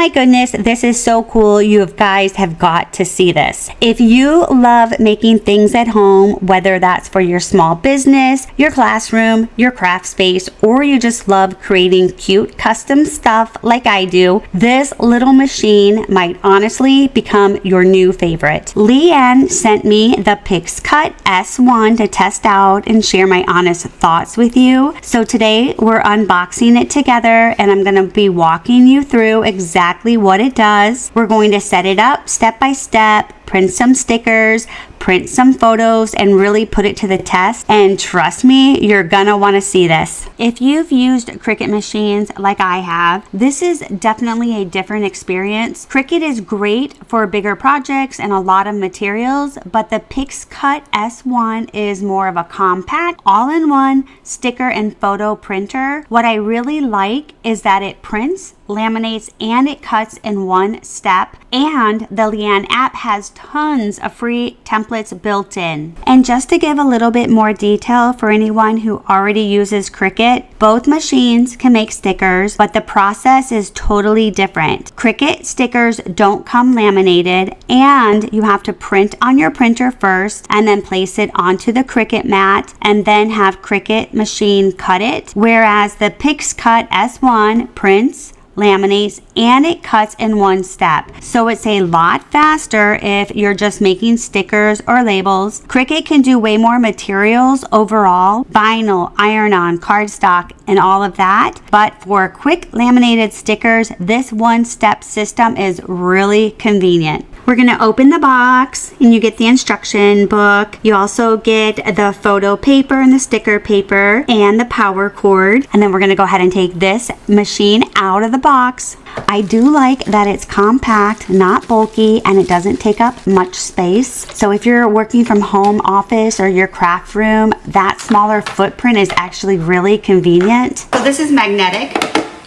my goodness, this is so cool. You guys have got to see this. If you love making things at home, whether that's for your small business, your classroom, your craft space, or you just love creating cute custom stuff like I do, this little machine might honestly become your new favorite. Liene sent me the PixCut S1 to test out and share my honest thoughts with you. So today we're unboxing it together and I'm going to be walking you through exactly what it does. We're going to set it up step by step, print some stickers, print some photos, and really put it to the test. And trust me, you're gonna wanna see this. If you've used Cricut machines like I have, this is definitely a different experience. Cricut is great for bigger projects and a lot of materials, but the PixCut S1 is more of a compact, all-in-one sticker and photo printer. What I really like is that it prints, laminates, and it cuts in one step. And the Liene app has tons of free templates built in. And just to give a little bit more detail for anyone who already uses Cricut, both machines can make stickers, but the process is totally different. Cricut stickers don't come laminated, and you have to print on your printer first and then place it onto the Cricut mat and then have Cricut machine cut it, whereas the PixCut S1 prints, laminates, and it cuts in one step. So it's a lot faster if you're just making stickers or labels. Cricut can do way more materials overall, vinyl, iron-on, cardstock, and all of that. But for quick laminated stickers, this one-step system is really convenient. We're gonna open the box and you get the instruction book. You also get the photo paper and the sticker paper and the power cord. And then we're gonna go ahead and take this machine out of the box. I do like that it's compact, not bulky, and it doesn't take up much space. So if you're working from home office or your craft room, that smaller footprint is actually really convenient. So this is magnetic,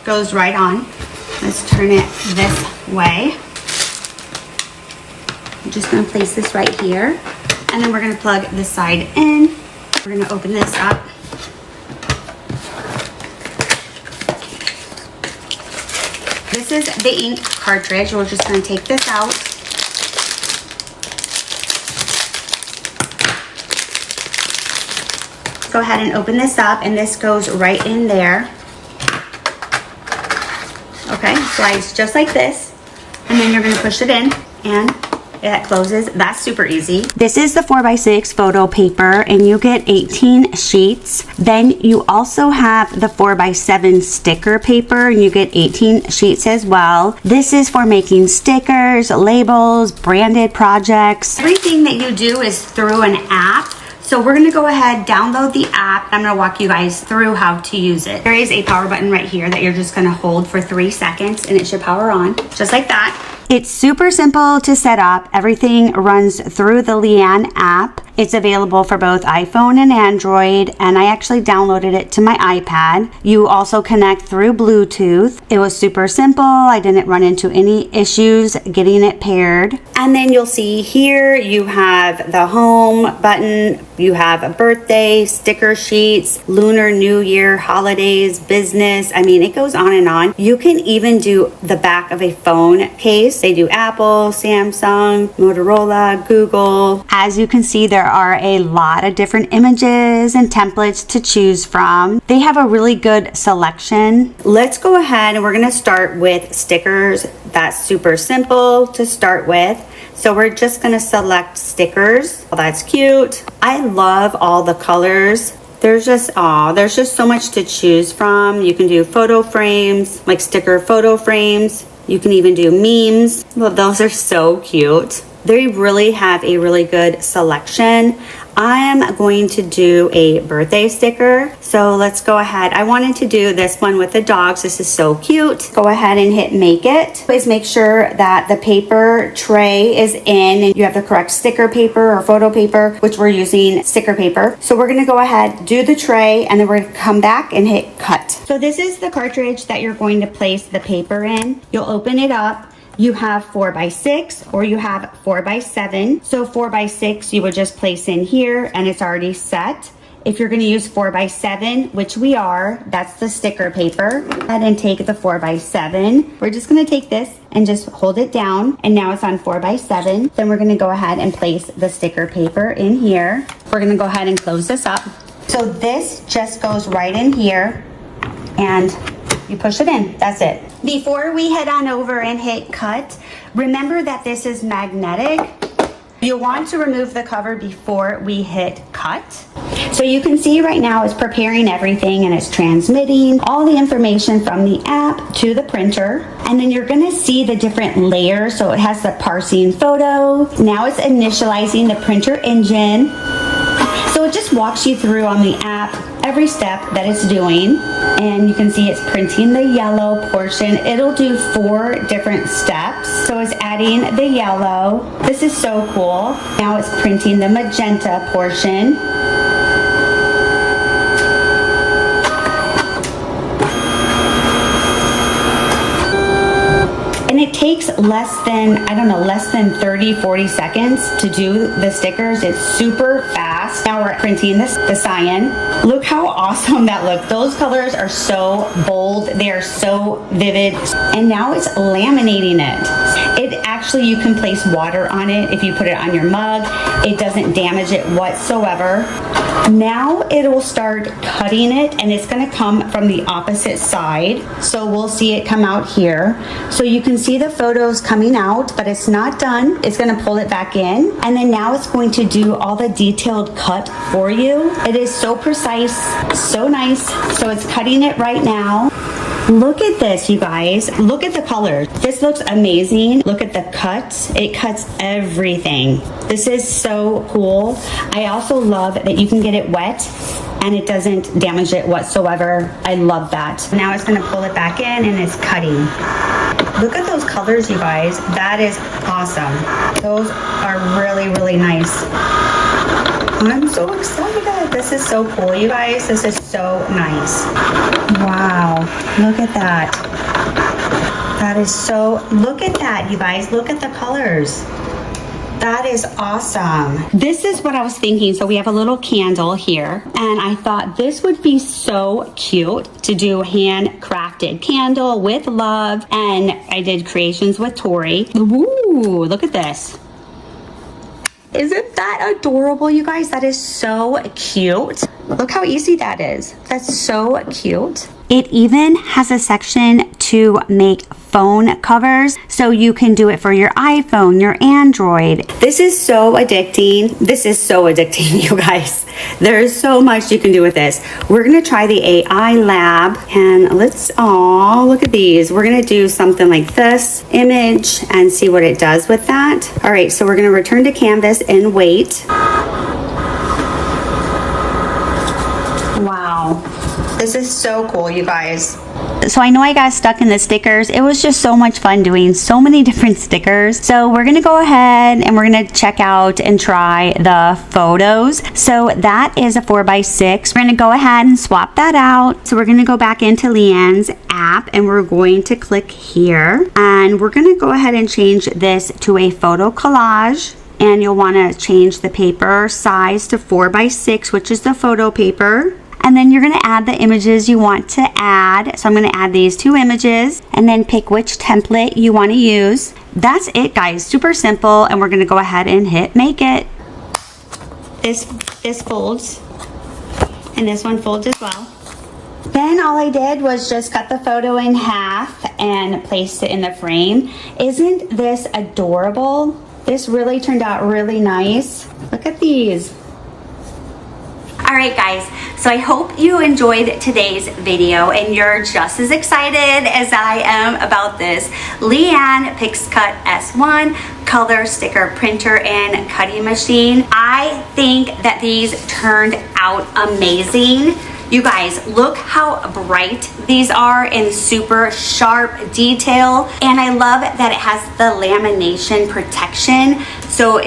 goes right on. Let's turn it this way. I'm just going to place this right here, and then we're going to plug this side in. We're going to open this up. This is the ink cartridge. We're just going to take this out. Go ahead and open this up, and this goes right in there. Okay, slides just like this, and then you're going to push it in, and it closes. That's super easy. This is the 4x6 photo paper, and you get 18 sheets. Then you also have the 4x7 sticker paper, and you get 18 sheets as well. This is for making stickers, labels, branded projects. Everything that you do is through an app. So we're gonna go ahead, download the app. I'm gonna walk you guys through how to use it. There is a power button right here that you're just gonna hold for 3 seconds, and it should power on, just like that. It's super simple to set up. Everything runs through the Liene app. It's available for both iPhone and Android, and I actually downloaded it to my iPad. You also connect through Bluetooth. It was super simple. I didn't run into any issues getting it paired. And then you'll see here you have the home button, you have a birthday, sticker sheets, Lunar New Year, holidays, business. I mean, it goes on and on. You can even do the back of a phone case. They do Apple, Samsung, Motorola, Google. As you can see, there are a lot of different images and templates to choose from. They have a really good selection. Let's go ahead and we're gonna start with stickers. That's super simple to start with. So we're just gonna select stickers. Oh, that's cute. I love all the colors. There's just so much to choose from. You can do photo frames, like sticker photo frames. You can even do memes. Well, those are so cute. They really have a really good selection. I am going to do a birthday sticker. So let's go ahead. I wanted to do this one with the dogs. This is so cute. Go ahead and hit make it. Please make sure that the paper tray is in and you have the correct sticker paper or photo paper, which we're using sticker paper. So we're gonna go ahead, do the tray, and then we're gonna come back and hit cut. So this is the cartridge that you're going to place the paper in. You'll open it up. You have 4x6 or you have 4x7. So 4x6 you would just place in here and it's already set. If you're going to use 4x7, which we are, that's the sticker paper. Go ahead and take the 4x7. We're just going to take this and just hold it down. And now it's on 4x7. Then we're going to go ahead and place the sticker paper in here. We're going to go ahead and close this up. So this just goes right in here and you push it in. That's it. Before we head on over and hit cut, remember that this is magnetic. You'll want to remove the cover before we hit cut. So you can see right now it's preparing everything and it's transmitting all the information from the app to the printer. And then you're gonna see the different layers. So it has the parsing photo. Now it's initializing the printer engine. So it just walks you through on the app every step that it's doing. And you can see it's printing the yellow portion. It'll do 4 different steps. So it's adding the yellow. This is so cool. Now it's printing the magenta portion. And it takes less than 30, 40 seconds to do the stickers. It's super fast. Now we're printing the cyan. Look how awesome that looks. Those colors are so bold. They are so vivid. And now it's laminating it. It actually, you can place water on it if you put it on your mug. It doesn't damage it whatsoever. Now it will start cutting it, and it's going to come from the opposite side. So we'll see it come out here. So you can see the photos coming out, but it's not done. It's going to pull it back in, and then now it's going to do all the detailed cut for you. It is so precise, so nice. So it's cutting it right now. Look at this, you guys. Look at the colors. This looks amazing. Look at the cuts. It cuts everything. This is so cool. I also love that you can get it wet and it doesn't damage it whatsoever. I love that. Now it's gonna pull it back in and it's cutting. Look at those colors, you guys. That is awesome. Those are really, really nice. I'm so excited. This is so cool, you guys. This is so nice. Wow, look at that. That is so, look at that, you guys. Look at the colors. That is awesome. This is what I was thinking. So we have a little candle here, and I thought this would be so cute to do handcrafted candle with love. And I did creations with Tori. Ooh, look at this. Isn't that adorable, you guys? That is so cute. Look how easy that is. That's so cute. It even has a section to make phone covers, so you can do it for your iPhone, your Android. This is so addicting. This is so addicting, you guys. There's so much you can do with this. We're gonna try the AI lab, and let's, oh, look at these. We're gonna do something like this image and see what it does with that. All right, so we're gonna return to canvas and wait. Wow. This is so cool, you guys. So I know I got stuck in the stickers. It was just so much fun doing so many different stickers. So we're gonna go ahead and we're gonna check out and try the photos. So that is a 4x6. We're gonna go ahead and swap that out. So we're gonna go back into Liene's app and we're going to click here. And we're gonna go ahead and change this to a photo collage. And you'll wanna change the paper size to 4x6, which is the photo paper. And then you're gonna add the images you want to add. So I'm gonna add these 2 images and then pick which template you wanna use. That's it, guys, super simple. And we're gonna go ahead and hit make it. This folds and this one folds as well. Then all I did was just cut the photo in half and place it in the frame. Isn't this adorable? This really turned out really nice. Look at these. All right, guys, so I hope you enjoyed today's video and you're just as excited as I am about this Liene PixCut S1 color sticker printer and cutting machine. I think that these turned out amazing. You guys, look how bright these are in super sharp detail. And I love that it has the lamination protection. So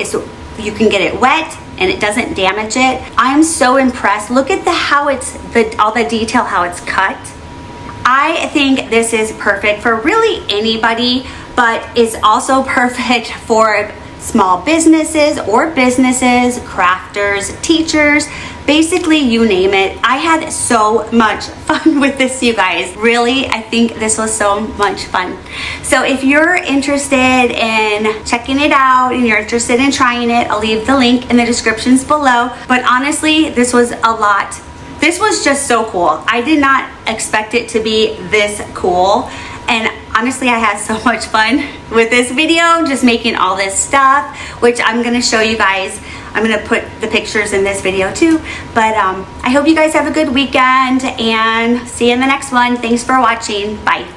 you can get it wet and it doesn't damage it. I'm so impressed. Look at how it's, all the detail, how it's cut. I think this is perfect for really anybody, but it's also perfect for small businesses or businesses, crafters, teachers. basically you name it. I had so much fun with this, you guys. Really, I think this was so much fun. So if you're interested in checking it out and you're interested in trying it, I'll leave the link in the descriptions below. But honestly, this was a lot. This was just so cool. I did not expect it to be this cool. And honestly, I had so much fun with this video, just making all this stuff, which I'm gonna show you guys. I'm gonna put the pictures in this video too. But I hope you guys have a good weekend and see you in the next one. Thanks for watching. Bye.